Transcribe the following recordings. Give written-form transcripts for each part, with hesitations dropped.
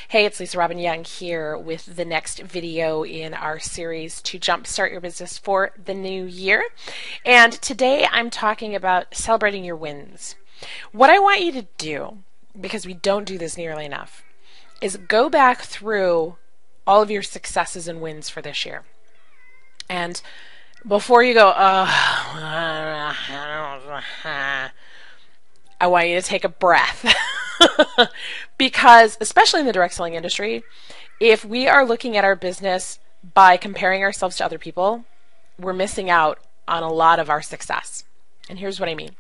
Hey, it's Lisa Robbin Young here with the next video in our series to jumpstart your business for the new year. And today I'm talking about celebrating your wins. What I want you to do, because we don't do this nearly enough, is go back through all of your successes and wins for this year. And before you go, I want you to take a breath. Because, especially in the direct selling industry, if we are looking at our business by comparing ourselves to other people, we're missing out on a lot of our success. And here's what I mean.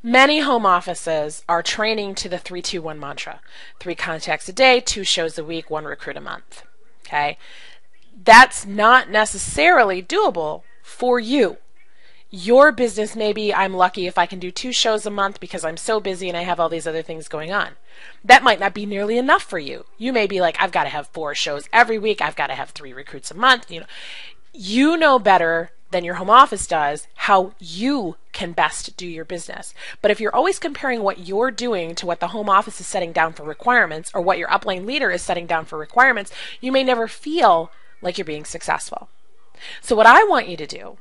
Many home offices are training to the 3-2-1 mantra. 3 contacts a day, 2 shows a week, 1 recruit a month. Okay? That's not necessarily doable for you. Your business, maybe I'm lucky if I can do 2 shows a month because I'm so busy and I have all these other things going on. That might not be nearly enough for you. You may be like, I've got to have 4 shows every week. I've got to have 3 recruits a month. You know better than your home office does how you can best do your business. But if you're always comparing what you're doing to what the home office is setting down for requirements or what your upline leader is setting down for requirements, you may never feel like you're being successful. So what I want you to do,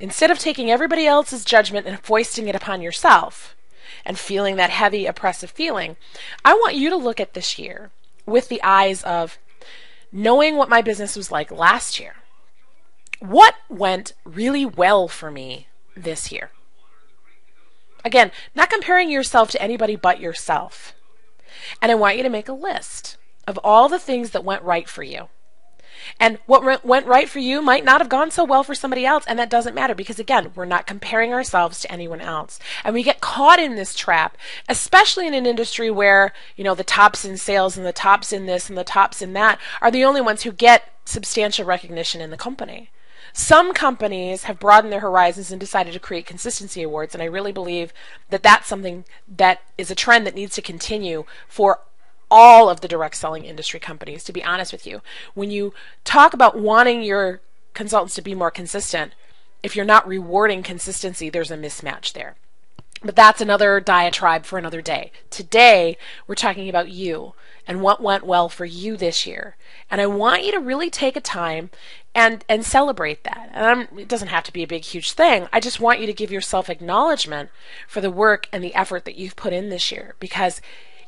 instead of taking everybody else's judgment and foisting it upon yourself and feeling that heavy, oppressive feeling, I want you to look at this year with the eyes of knowing what my business was like last year. What went really well for me this year? Again, not comparing yourself to anybody but yourself. And I want you to make a list of all the things that went right for you. And what went right for you might not have gone so well for somebody else, and that doesn't matter because, again, we're not comparing ourselves to anyone else. And we get caught in this trap, especially in an industry where, the tops in sales and the tops in this and the tops in that are the only ones who get substantial recognition in the company. Some companies have broadened their horizons and decided to create consistency awards, and I really believe that that's something that is a trend that needs to continue for all of the direct selling industry companies, to be honest with you. When you talk about wanting your consultants to be more consistent, if you're not rewarding consistency, there's a mismatch there. But that's another diatribe for another day. Today, we're talking about you and what went well for you this year. And I want you to really take a time and celebrate that. And it doesn't have to be a big, huge thing. I just want you to give yourself acknowledgement for the work and the effort that you've put in this year, because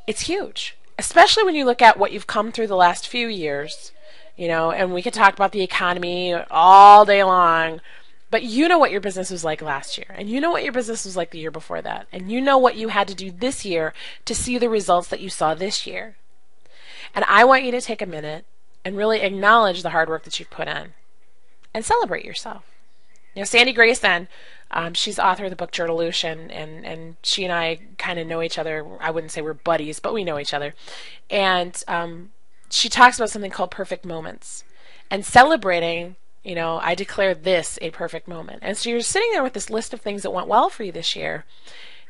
it's huge. Especially when you look at what you've come through the last few years, and we could talk about the economy all day long, but you know what your business was like last year, and you know what your business was like the year before that, and you know what you had to do this year to see the results that you saw this year. And I want you to take a minute and really acknowledge the hard work that you've put in and celebrate yourself. Sandy Grayson, she's the author of the book Journolution, and she and I kind of know each other. I wouldn't say we're buddies, but we know each other. And she talks about something called perfect moments. And celebrating, I declare this a perfect moment. And so you're sitting there with this list of things that went well for you this year.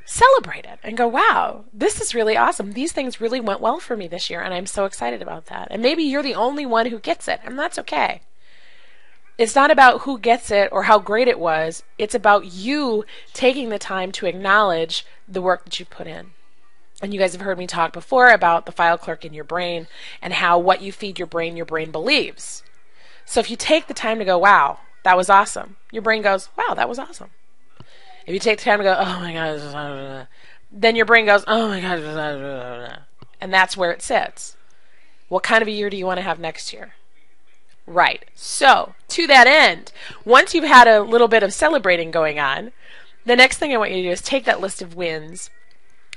Celebrate it and go, wow, this is really awesome. These things really went well for me this year, and I'm so excited about that. And maybe you're the only one who gets it, and that's okay. It's not about who gets it or how great it was. It's about you taking the time to acknowledge the work that you put in. And you guys have heard me talk before about the file clerk in your brain and how what you feed your brain believes. So if you take the time to go, wow, that was awesome, your brain goes, wow, that was awesome. If you take the time to go, oh my God, then your brain goes, oh my God, and that's where it sits. What kind of a year do you want to have next year? Right. So, to that end, once you've had a little bit of celebrating going on, the next thing I want you to do is take that list of wins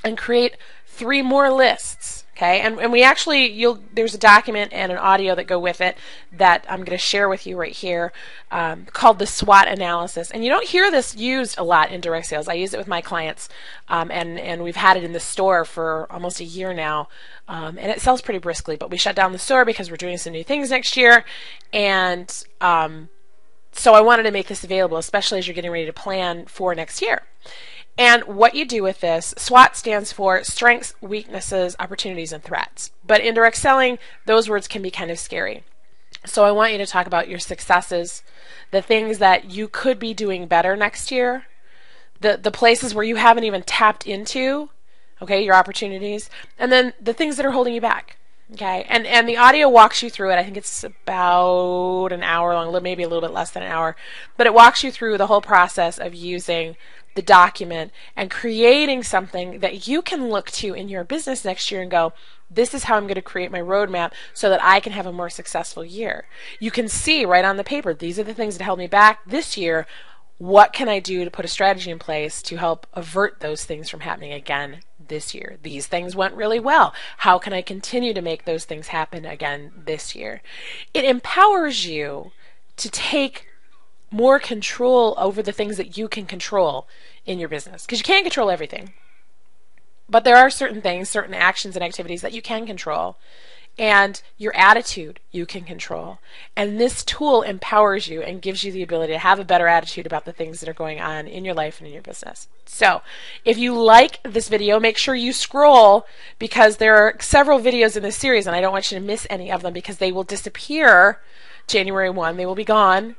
and create 3 more lists. Okay? And we actually, there's a document and an audio that go with it that I'm going to share with you right here called the SWOT analysis. And you don't hear this used a lot in direct sales. I use it with my clients, and we've had it in the store for almost a year now. And it sells pretty briskly, but we shut down the store because we're doing some new things next year. And so I wanted to make this available, especially as you're getting ready to plan for next year. And what you do with this, SWOT stands for strengths, weaknesses, opportunities, and threats. But in direct selling, those words can be kind of scary. So I want you to talk about your successes, the things that you could be doing better next year, the places where you haven't even tapped into, okay, your opportunities, and then the things that are holding you back. Okay, and the audio walks you through it. I think it's about an hour long, maybe a little bit less than an hour, but it walks you through the whole process of using the document and creating something that you can look to in your business next year and go, this is how I'm going to create my roadmap so that I can have a more successful year. You can see right on the paper, these are the things that held me back this year. What can I do to put a strategy in place to help avert those things from happening again this year? These things went really well. How can I continue to make those things happen again this year? It empowers you to take more control over the things that you can control in your business, because you can't control everything. But there are certain things, certain actions and activities that you can control. And your attitude you can control. And this tool empowers you and gives you the ability to have a better attitude about the things that are going on in your life and in your business. So if you like this video, make sure you scroll, because there are several videos in this series and I don't want you to miss any of them, because they will disappear January 1. They will be gone.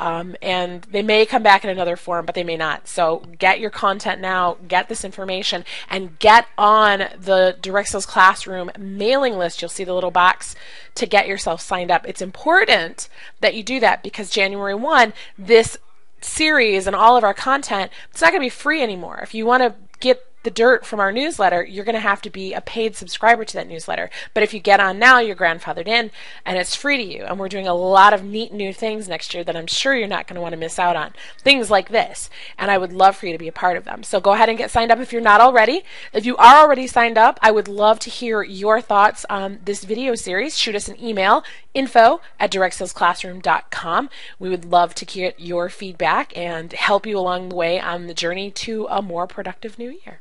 And they may come back in another form, but they may not. So get your content now, get this information, and get on the Direct Sales Classroom mailing list. You'll see the little box to get yourself signed up. It's important that you do that, because January 1, this series and all of our content, it's not going to be free anymore. If you want to get the dirt from our newsletter, you're going to have to be a paid subscriber to that newsletter. But if you get on now, you're grandfathered in and it's free to you. And we're doing a lot of neat new things next year that I'm sure you're not going to want to miss out on. Things like this. And I would love for you to be a part of them. So go ahead and get signed up if you're not already. If you are already signed up, I would love to hear your thoughts on this video series. Shoot us an email, info@directsalesclassroom.com. We would love to get your feedback and help you along the way on the journey to a more productive new year.